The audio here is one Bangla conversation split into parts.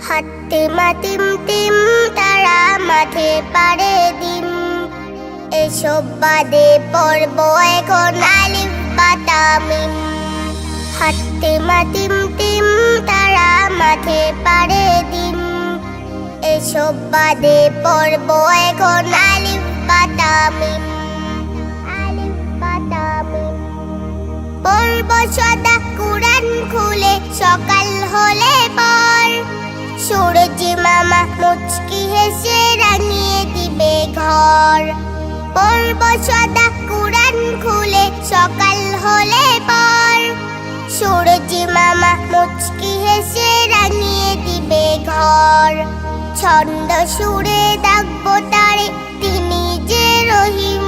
হাতে মাতিম টিম তারা মাঠে পারে দিম। এসব বাদে পড়ব এখন আলিফ বা তা মিম। হাতে মাতিম টিম তারা মাঠে পারে দিম। এসব বাদে পড়ব এখন আলিফ বা তা মিম। আলিফ বা তা মিম। পড়ব সদা কুরআন খুলে সকাল হলে পর। সূরজি মামা মুচকি হেসে রাঙিয়ে দিবে ঘর। পড়ব সদা কুরআন খুলে সকাল হলে পর। সূরজি মামা মুচকি হেসে রাঙিয়ে দিবে ঘর। ছন্দ সুরে ডাকবো তারে তিনি যে রহিম,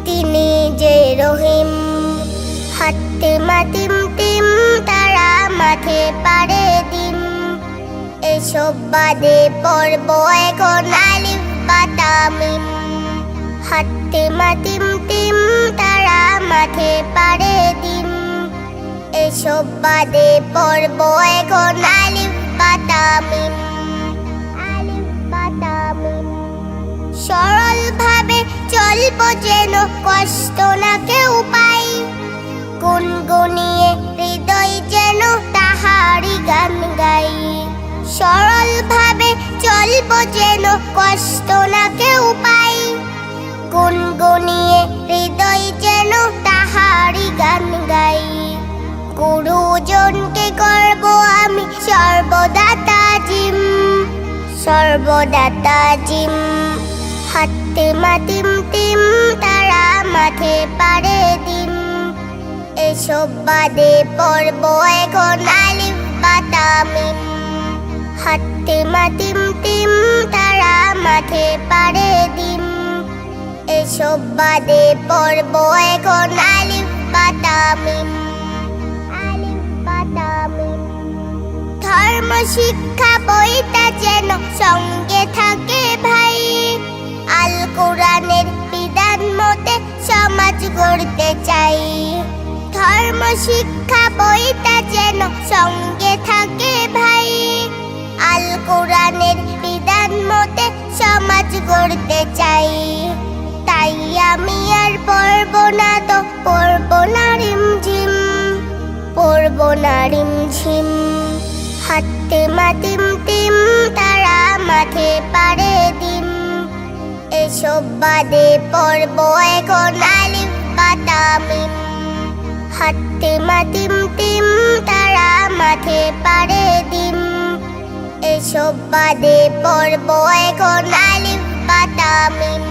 তিনি যে রহিম। হাতে মাতিম টিম তারা মাঠে পারে দিম। এসব বাদে পড়ব এখন আলিফ বা তা মিম। হাতে মাতিম টিম তারা মাঠে পারে দিম। এসব বাদে পড়ব এখন আলিফ বা তা মিম। আলিফ বা তা মিম। সরল ভাবে চলব যেন কষ্ট না কেউ পাই। গুনগুনিয়ে হৃদয় যেন তাহারি গান গাই। সরল ভাবে চলব যেন কষ্ট না কেউ পাই। গুনগুনিয়ে হৃদয় যেন তাহারি গান গাই। গুরুজনকে করব আমি সর্বদা তাজিম, সর্বদা তাজিম। হাতে মাতিম টিম তারা মাঠে পারে দিম। এসব বাদে পড়ব এখন আলিফ বা তা মিম। হাতে মাতিম টিম তারা মাঠে পারে দিম। এসব বাদে পড়ব এখন আলিফ বা তা মিম। আলিফ বা তা মিম। ধর্ম শিক্ষা বইটা যেন সঙ্গে থাকে ভাই। আল কোরআনের বিধান মতে সমাজ গড়তে চাই। ধর্ম শিক্ষা বইটা যেন সঙ্গে থাকে ভাই। আল কোরআনের বিধান মতে সমাজ গড়তে চাই। তাই আমি আর পড়ব না তো পড়ব না রিমঝিম, পড়ব না রিমঝিম। হাতে মাতিম টিম তারা মাঠে পারে দিম। এসব বাদে পড়ব এখন আলিফ বা তা মিম। হাতে মাতিম টিম তারা মাঠে পারে দিম। এসব বাদে পড়ব এখন আলিফ বা তা মিম।